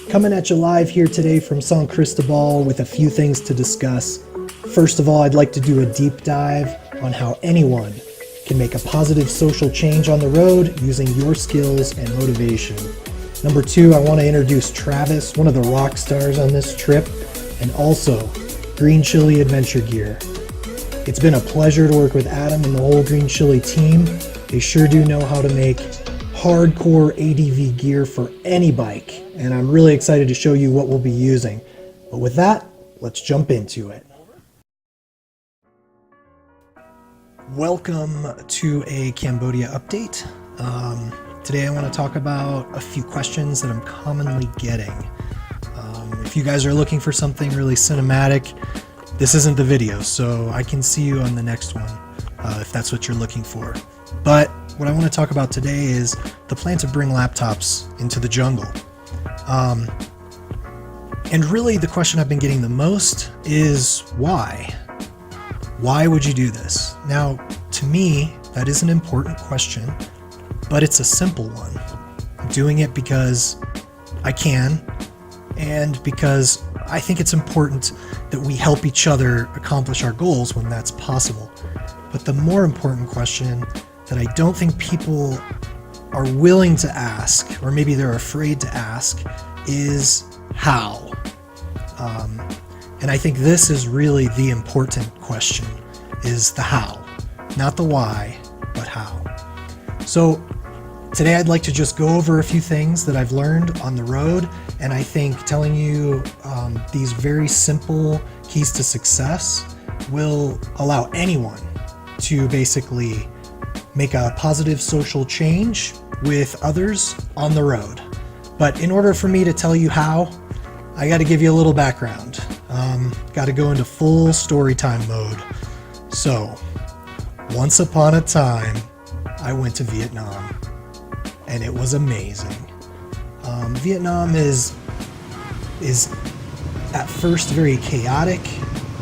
Coming at you live here today from San Cristobal with a few things to discuss. First of all, I'd like to do a deep dive on how anyone can make a positive social change on the road using your skills and motivation. Number two, I want to introduce Travis, one of the rock stars on this trip, and also Green Chili Adventure Gear. It's been a pleasure to work with Adam and the whole Green Chili team. They sure do know how to make hardcore ADV gear for any bike, and I'm really excited to show you what we'll be using. But with that, let's jump into it. Welcome to a Cambodia update. Today I want to talk about a few questions that I'm commonly getting. If you guys are looking for something really cinematic, this isn't the video, so I can see you on the next one if that's what you're looking for. But what I want to talk about today is the plan to bring laptops into the jungle. And really the question I've been getting the most is why? Why would you do this? Now, to me, that is an important question, but it's a simple one. I'm doing it because I can, and because I think it's important that we help each other accomplish our goals when that's possible. But the more important question that I don't think people are willing to ask, or maybe they're afraid to ask, is how? And I think this is really the important question, is the how. Not the why, but how. So today I'd like to just go over a few things that I've learned on the road, and I think telling you these very simple keys to success will allow anyone to basically make a positive social change with others on the road. But in order for me to tell you how, I got to give you a little background. Got to go into full story time mode. So, once upon a time, I went to Vietnam, and it was amazing. Vietnam is at first very chaotic,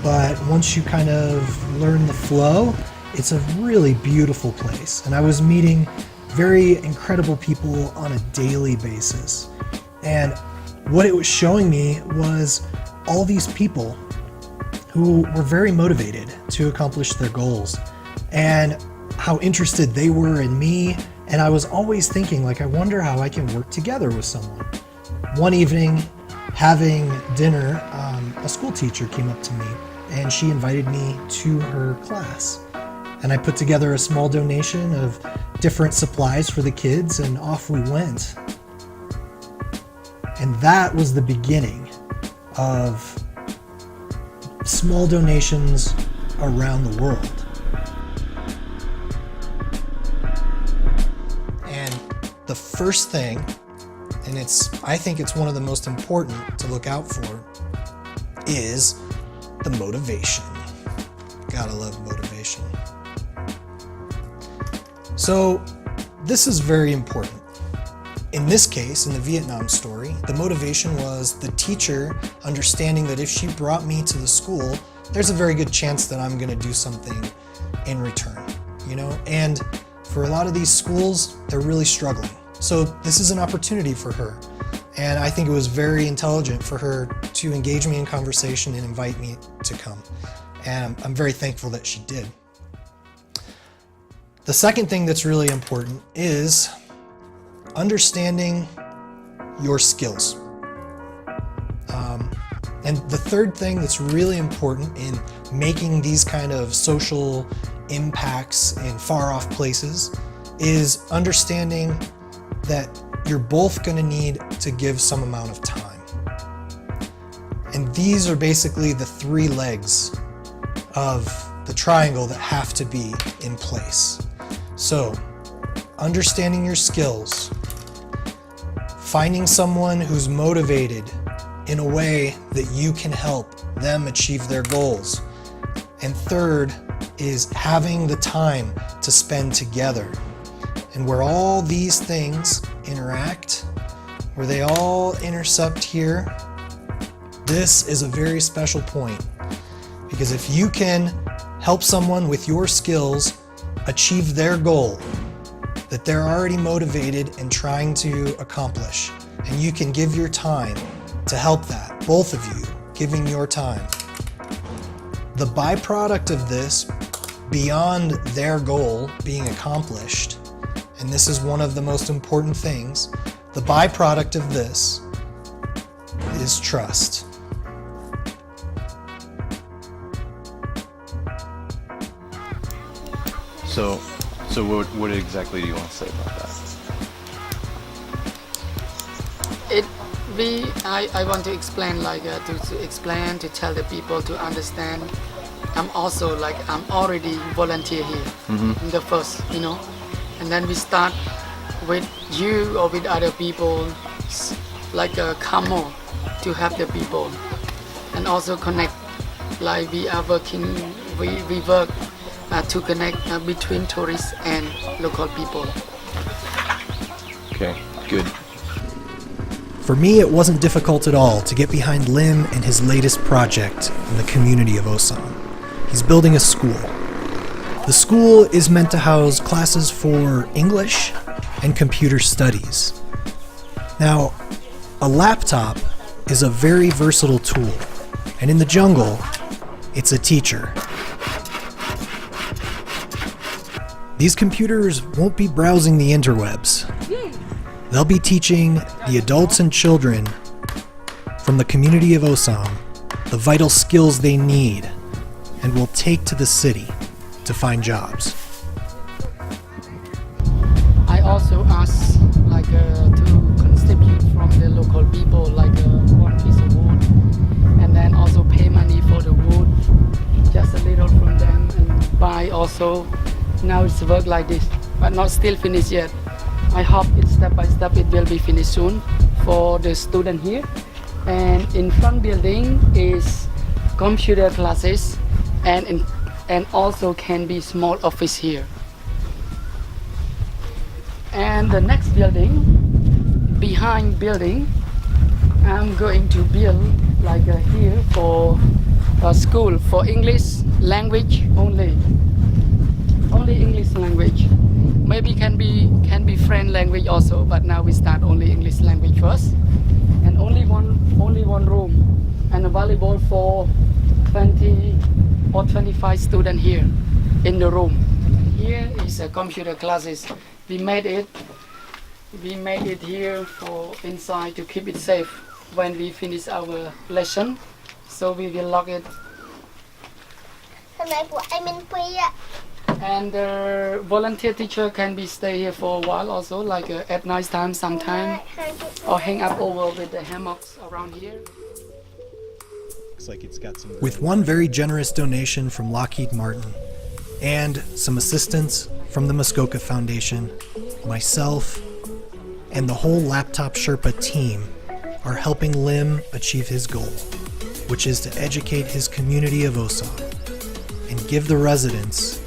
but once you kind of learn the flow, it's a really beautiful place. And I was meeting very incredible people on a daily basis. And what it was showing me was all these people who were very motivated to accomplish their goals, and how interested they were in me. And I was always thinking, like, I wonder how I can work together with someone. One evening, having dinner, a school teacher came up to me and she invited me to her class. And I put together a small donation of different supplies for the kids, and off we went. And that was the beginning of small donations around the world. And the first thing, and I think it's one of the most important to look out for, is the motivation. Gotta love motivation. So this is very important. In this case, in the Vietnam story, the motivation was the teacher understanding that if she brought me to the school, there's a very good chance that I'm going to do something in return, And for a lot of these schools, they're really struggling. So this is an opportunity for her. And I think it was very intelligent for her to engage me in conversation and invite me to come. And I'm very thankful that she did. The second thing that's really important is understanding your skills. And the third thing that's really important in making these kind of social impacts in far off places is understanding that you're both going to need to give some amount of time. And these are basically the three legs of the triangle that have to be in place. So, understanding your skills, finding someone who's motivated in a way that you can help them achieve their goals. And third is having the time to spend together. And where all these things interact, where they all intercept here, this is a very special point. Because if you can help someone with your skills achieve their goal that they're already motivated and trying to accomplish, and you can give your time to help that, both of you, giving your time. The byproduct of this, beyond their goal being accomplished, and this is one of the most important things, the byproduct of this is trust. So what exactly do you want to say about that? I want to explain, like to explain, to tell the people to understand. I'm also like, I'm already volunteer here in the first, you know, and then we start with you or with other people, like come more to help the people, and also connect. Like we are working, we work to connect between tourists and local people. Okay, good. For me, it wasn't difficult at all to get behind Lim and his latest project in the community of Osoam. He's building a school. The school is meant to house classes for English and computer studies. Now, a laptop is a very versatile tool, and in the jungle, it's a teacher. These computers won't be browsing the interwebs. They'll be teaching the adults and children from the community of Osoam the vital skills they need and will take to the city to find jobs. I also ask to contribute from the local people, like one piece of wood, and then also pay money for the wood, just a little from them, and buy also. Now it's work like this, but not still finished yet. I hope it's step by step it will be finished soon for the student here. And in front building is computer classes, and also can be small office here. And the next building, behind building, I'm going to build like here for a school for English language only English language. Maybe can be French language also, but now we start only English language first. And only one room, and a volleyball for 20 or 25 students here in the room. Here is a computer classes. We made it here for inside to keep it safe when we finish our lesson. So we will lock it. And the volunteer teacher can be stay here for a while also, like at night time sometime, or hang up over with the hammocks around here. Looks like it's got some. With one very generous donation from Lockheed Martin and some assistance from the Muskoka Foundation, myself and the whole Laptop Sherpa team are helping Lim achieve his goal, which is to educate his community of Osoam and give the residents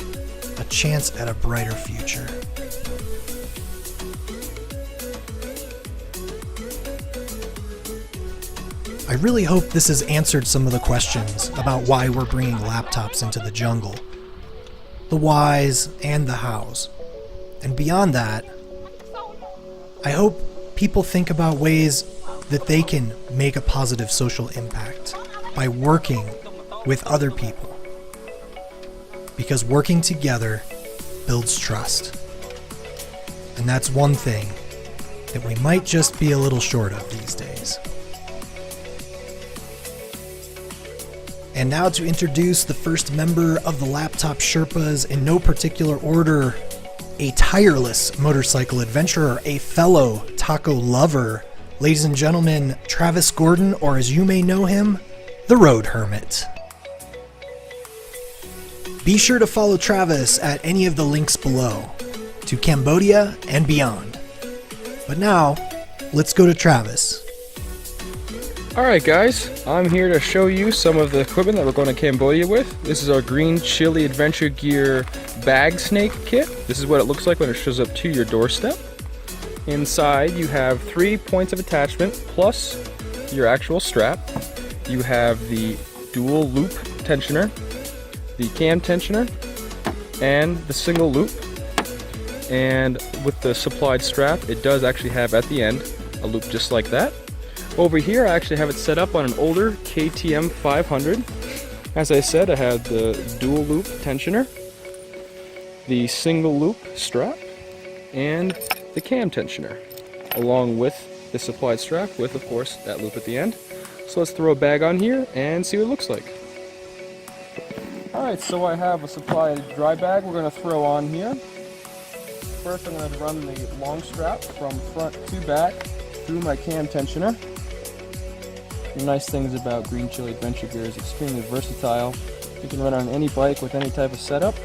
a chance at a brighter future. I really hope this has answered some of the questions about why we're bringing laptops into the jungle. The whys and the hows. And beyond that, I hope people think about ways that they can make a positive social impact by working with other people. Because working together builds trust. And that's one thing that we might just be a little short of these days. And now to introduce the first member of the Laptop Sherpas in no particular order, a tireless motorcycle adventurer, a fellow taco lover, ladies and gentlemen, Travis Gordon, or as you may know him, the Road Hermit. Be sure to follow Travis at any of the links below, to Cambodia and beyond. But now, let's go to Travis. Alright guys, I'm here to show you some of the equipment that we're going to Cambodia with. This is our Green Chili Adventure Gear bag snake kit. This is what it looks like when it shows up to your doorstep. Inside you have 3 points of attachment plus your actual strap. You have the dual loop tensioner, the cam tensioner, and the single loop. And with the supplied strap, it does actually have at the end a loop just like that. Over here I actually have it set up on an older KTM 500. As I said, I have the dual loop tensioner, the single loop strap, and the cam tensioner, along with the supplied strap with, of course, that loop at the end. So let's throw a bag on here and see what it looks like. Alright, so I have a supplied dry bag we're going to throw on here. First I'm going to run the long strap from front to back through my cam tensioner. The nice things about Green Chili Adventure Gear is extremely versatile. You can run on any bike with any type of setup.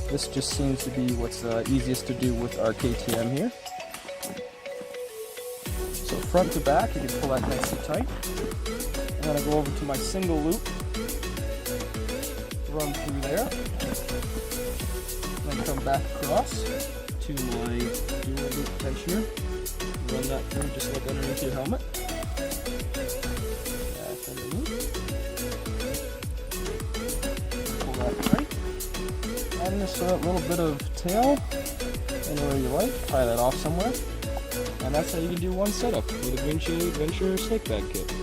This just seems to be what's easiest to do with our KTM here. So front to back, you can pull that nice and tight. I'm going to go over to my single loop, run through there, then come back across to my dual loop tensioner, run that through just like underneath your helmet. That's underneath. Pull that tight. And just throw a little bit of tail anywhere you like, tie that off somewhere. And that's how you can do one setup with a Green Chili Adventure snake bag kit.